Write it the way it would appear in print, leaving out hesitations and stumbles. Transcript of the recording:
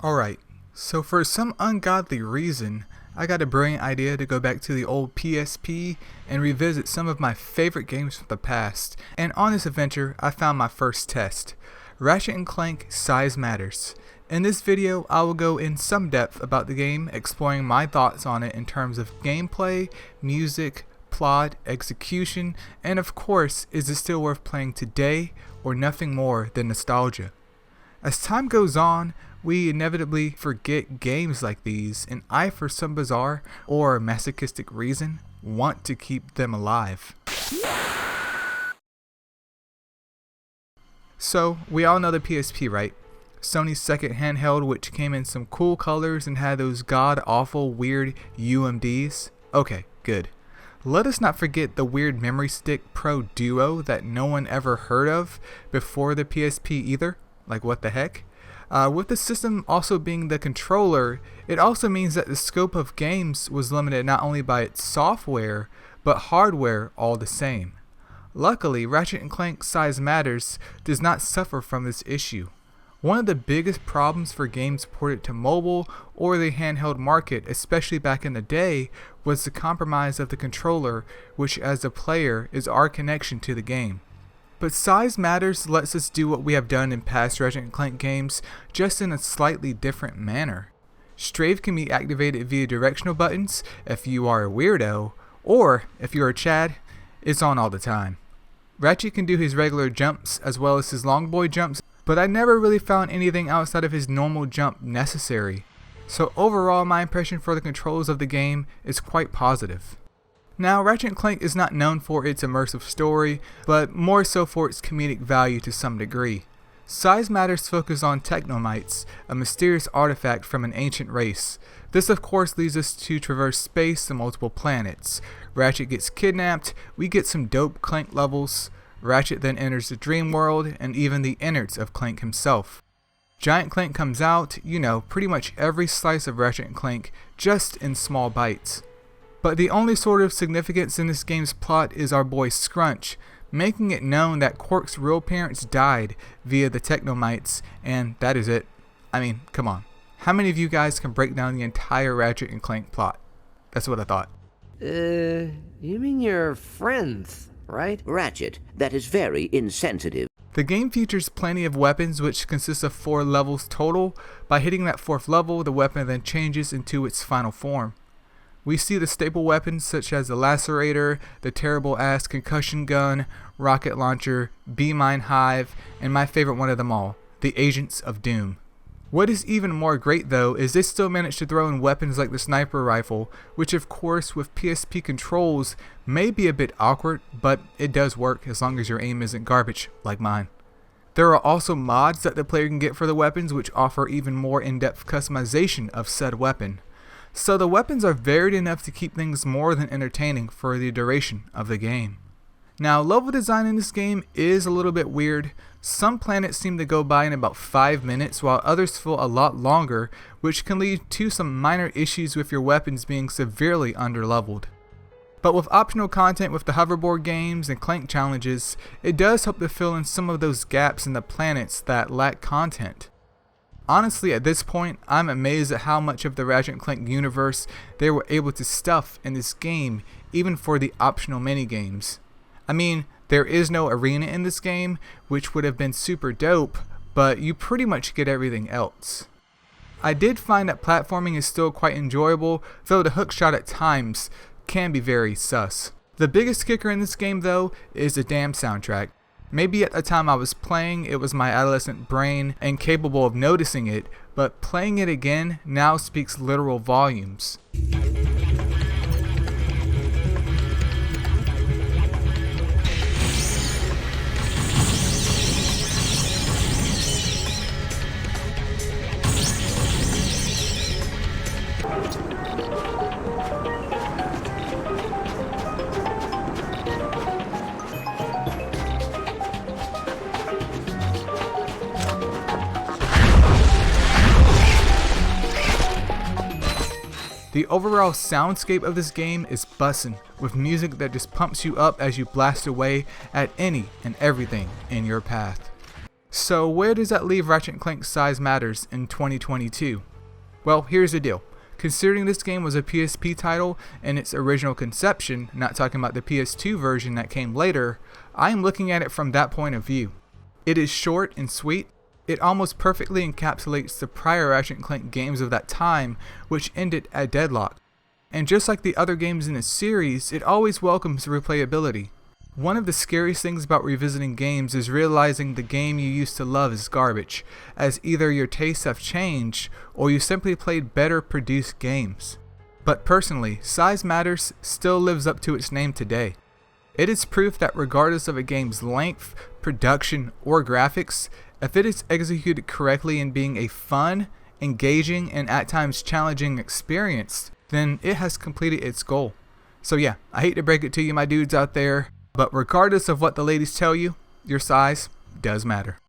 Alright, so for some ungodly reason, I got a brilliant idea to go back to the old PSP and revisit some of my favorite games from the past, and on this adventure I found my first test, Ratchet and Clank Size Matters. In this video I will go in some depth about the game, exploring my thoughts on it in terms of gameplay, music, plot, execution, and of course, is it still worth playing today or nothing more than nostalgia. As time goes on, we inevitably forget games like these, and I, for some bizarre or masochistic reason, want to keep them alive. So, we all know the PSP, right? Sony's second handheld, which came in some cool colors and had those god-awful weird UMDs. Okay, good. Let us not forget the weird Memory Stick Pro Duo that no one ever heard of before the PSP either. Like, what the heck? With the system also being the controller, it also means that the scope of games was limited not only by its software, but hardware all the same. Luckily, Ratchet and Clank Size Matters does not suffer from this issue. One of the biggest problems for games ported to mobile or the handheld market, especially back in the day, was the compromise of the controller, which as a player is our connection to the game. But Size Matters lets us do what we have done in past Ratchet and Clank games, just in a slightly different manner. Strafe can be activated via directional buttons if you are a weirdo, or if you're a Chad, it's on all the time. Ratchet can do his regular jumps as well as his long boy jumps, but I never really found anything outside of his normal jump necessary. So overall, my impression for the controls of the game is quite positive. Now, Ratchet & Clank is not known for its immersive story, but more so for its comedic value to some degree. Size Matters focus on technomites, a mysterious artifact from an ancient race. This of course leads us to traverse space and multiple planets. Ratchet gets kidnapped, we get some dope Clank levels. Ratchet then enters the dream world and even the innards of Clank himself. Giant Clank comes out, pretty much every slice of Ratchet & Clank, just in small bites. But the only sort of significance in this game's plot is our boy Scrunch, making it known that Quark's real parents died via the Technomites, and that is it. I mean, come on. How many of you guys can break down the entire Ratchet and Clank plot? That's what I thought. You mean your friends, right? Ratchet, that is very insensitive. The game features plenty of weapons, which consists of 4 levels total. By hitting that 4th level, the weapon then changes into its final form. We see the staple weapons such as the Lacerator, the terrible ass concussion gun, rocket launcher, B-Mine Hive, and my favorite one of them all, the Agents of Doom. What is even more great though is they still managed to throw in weapons like the sniper rifle, which of course with PSP controls may be a bit awkward, but it does work as long as your aim isn't garbage like mine. There are also mods that the player can get for the weapons which offer even more in-depth customization of said weapon. So the weapons are varied enough to keep things more than entertaining for the duration of the game. Now, level design in this game is a little bit weird. Some planets seem to go by in about 5 minutes while others feel a lot longer, which can lead to some minor issues with your weapons being severely underleveled. But with optional content with the hoverboard games and Clank challenges, it does help to fill in some of those gaps in the planets that lack content. Honestly, at this point, I'm amazed at how much of the Ratchet & Clank universe they were able to stuff in this game, even for the optional minigames. I mean, there is no arena in this game, which would have been super dope, but you pretty much get everything else. I did find that platforming is still quite enjoyable, though the hookshot at times can be very sus. The biggest kicker in this game though is the damn soundtrack. Maybe at the time I was playing, it was my adolescent brain incapable of noticing it, but playing it again now speaks literal volumes. The overall soundscape of this game is bussin', with music that just pumps you up as you blast away at any and everything in your path. So where does that leave Ratchet and Clank Size Matters in 2022? Well, here's the deal. Considering this game was a PSP title in its original conception, not talking about the PS2 version that came later, I am looking at it from that point of view. It is short and sweet. It almost perfectly encapsulates the prior Ratchet and Clank games of that time, which ended at deadlock. And just like the other games in the series, it always welcomes replayability. One of the scariest things about revisiting games is realizing the game you used to love is garbage, as either your tastes have changed or you simply played better produced games. But personally, Size Matters still lives up to its name today. It is proof that regardless of a game's length, production, or graphics, if it is executed correctly in being a fun, engaging, and at times challenging experience, then it has completed its goal. So yeah, I hate to break it to you, my dudes out there, but regardless of what the ladies tell you, your size does matter.